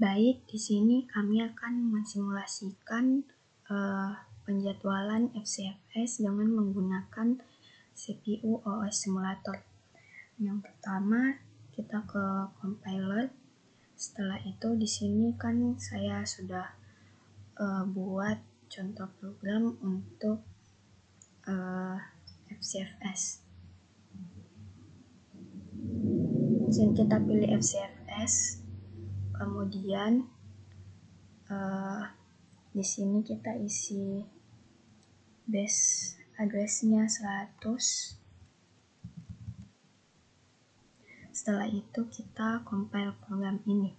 Baik, di sini kami akan mensimulasikan penjadwalan FCFS dengan menggunakan CPU OS Simulator. Yang pertama, kita ke compiler. Setelah itu di sini kan saya sudah buat contoh program untuk FCFS. Di sini kita pilih FCFS, kemudian di sini kita isi base address-nya 100. Setelah itu kita compile program ini.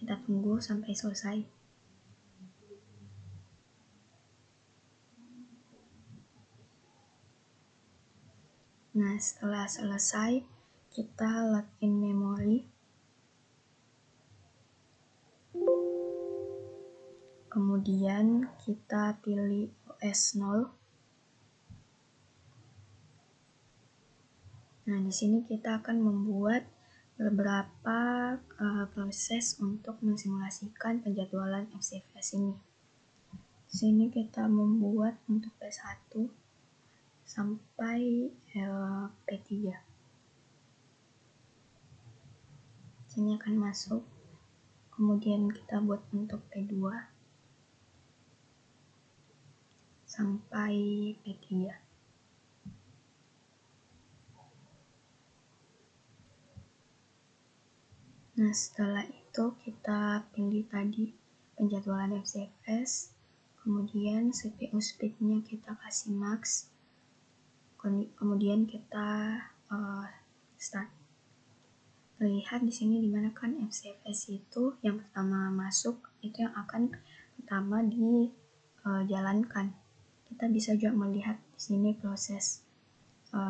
Kita tunggu sampai selesai. Nah, setelah selesai, kita login memori. Kemudian kita pilih OS 0. Nah, di sini kita akan membuat beberapa proses untuk mensimulasikan penjadwalan FCFS ini. Di sini kita membuat untuk P1 sampai P3. Sini akan masuk. Kemudian kita buat untuk P2 sampai P3. Nah, setelah itu kita pilih tadi penjadwalan FCFS, kemudian CPU speed-nya kita kasih max, kemudian kita start. Terlihat di sini dimana kan FCFS itu yang pertama masuk itu yang akan pertama dijalankan. Kita bisa juga melihat di sini proses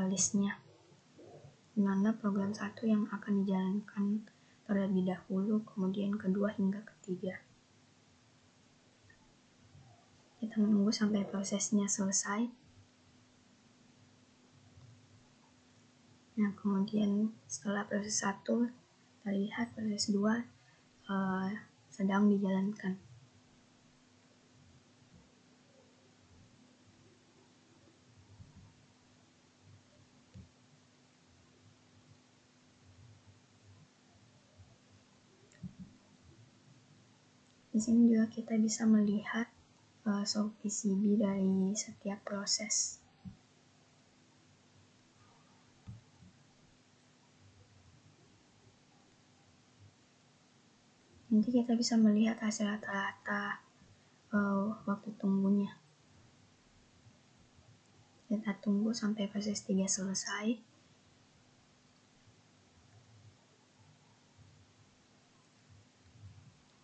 listnya, dimana program 1 yang akan dijalankan terlebih dahulu, kemudian kedua hingga ketiga. Kita menunggu sampai prosesnya selesai. Nah, kemudian setelah proses 1 terlihat proses 2 sedang dijalankan. Di sini juga kita bisa melihat soft PCB dari setiap proses. Nanti kita bisa melihat hasil rata-rata waktu tunggunya. Kita tunggu sampai proses 3 selesai.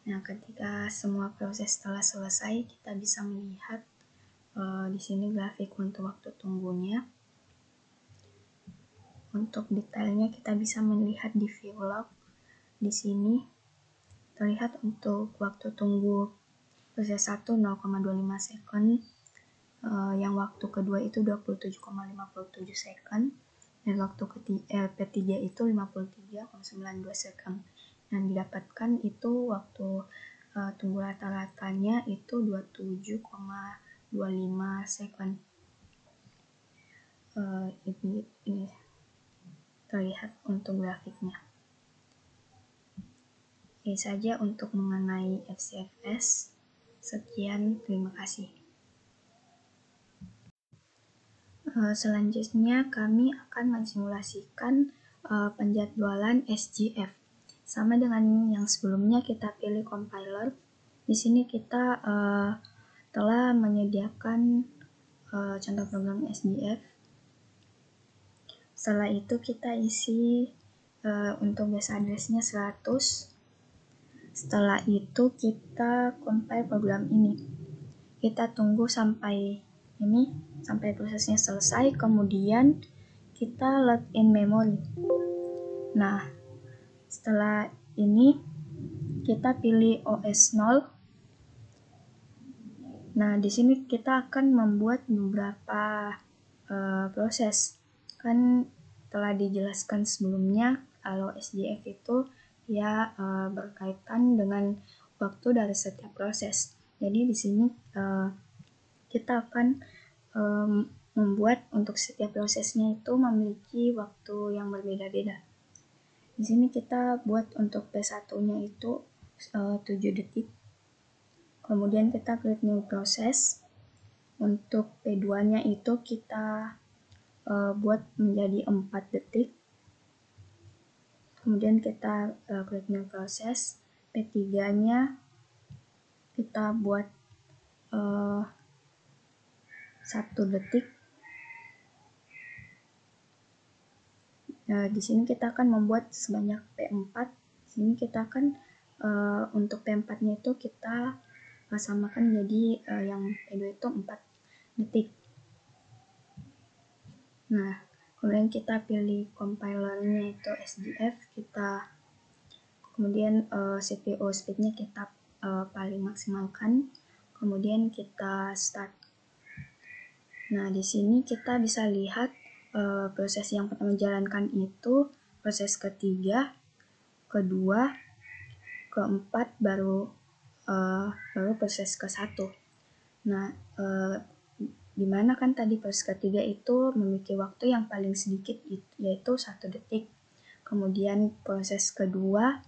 Nah, ketika semua proses telah selesai, kita bisa melihat di sini grafik untuk waktu tunggunya. Untuk detailnya kita bisa melihat di view log. Di sini terlihat untuk waktu tunggu proses 1 0,25 second, yang waktu kedua itu 27,57 second, dan waktu P3 itu 53,92 second. Yang didapatkan itu waktu tunggu rata-ratanya itu 27,25 second. Ini terlihat untuk grafiknya. Ini saja untuk mengenai FCFS. Sekian, terima kasih. Selanjutnya kami akan mensimulasikan penjadwalan SGF. Sama dengan yang sebelumnya, kita pilih compiler. Di sini kita telah menyediakan contoh program SGF. Setelah itu kita isi untuk base address-nya 100. Setelah itu kita compile program ini. Kita tunggu sampai prosesnya selesai, kemudian kita login memory. Nah, setelah ini kita pilih OS 0. Nah, di sini kita akan membuat beberapa proses. Kan telah dijelaskan sebelumnya kalau SGF itu dia berkaitan dengan waktu dari setiap proses. Jadi di sini kita akan membuat untuk setiap prosesnya itu memiliki waktu yang berbeda-beda. Di sini kita buat untuk P1-nya itu 7 detik. Kemudian kita create new process. Untuk P2-nya itu kita buat menjadi 4 detik. Kemudian kita create new process. P3-nya kita buat 1 detik. Di sini kita akan membuat sebanyak P4. Di sini kita akan untuk P4-nya itu kita samakan jadi yang P2 itu 4 detik. Nah, kemudian kita pilih compilernya itu SGF, kemudian CPU speednya kita paling maksimalkan, kemudian kita start. Nah, di sini kita bisa lihat proses yang pertama jalankan itu proses ketiga, kedua, keempat, baru proses ke-1. Nah, dimana kan tadi proses ketiga itu memiliki waktu yang paling sedikit yaitu 1 detik. Kemudian proses kedua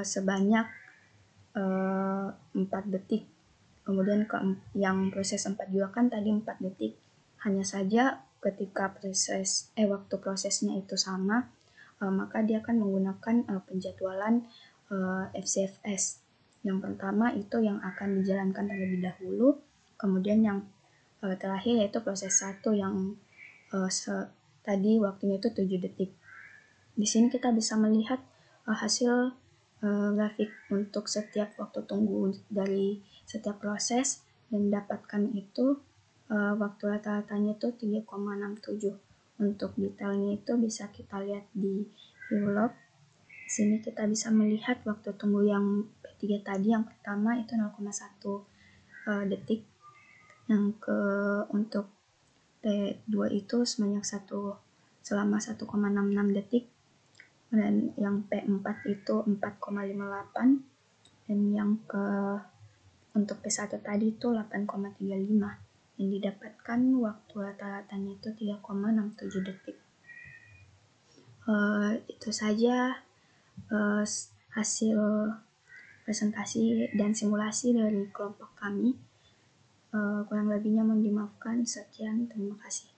sebanyak 4 detik. Kemudian yang proses 4 juga kan tadi 4 detik. Hanya saja ketika waktu prosesnya itu sama, maka dia akan menggunakan penjadwalan FCFS. Yang pertama itu yang akan dijalankan terlebih dahulu, kemudian yang terakhir yaitu proses 1 yang tadi waktunya itu 7 detik. Di sini kita bisa melihat hasil grafik untuk setiap waktu tunggu dari setiap proses, dan dapatkan itu waktu rata-ratanya itu 3,67. Untuk detailnya itu bisa kita lihat di viewlog. Di sini kita bisa melihat waktu tunggu yang P3 tadi yang pertama itu 0,1 detik. Untuk P2 itu selama 1,66 detik. Dan yang P4 itu 4,58, dan yang untuk P1 tadi itu 8,35, yang didapatkan waktu rata-ratanya itu 3,67 detik. Itu saja hasil presentasi dan simulasi dari kelompok kami. Kurang lebihnya mohon dimaafkan. Sekian, terima kasih.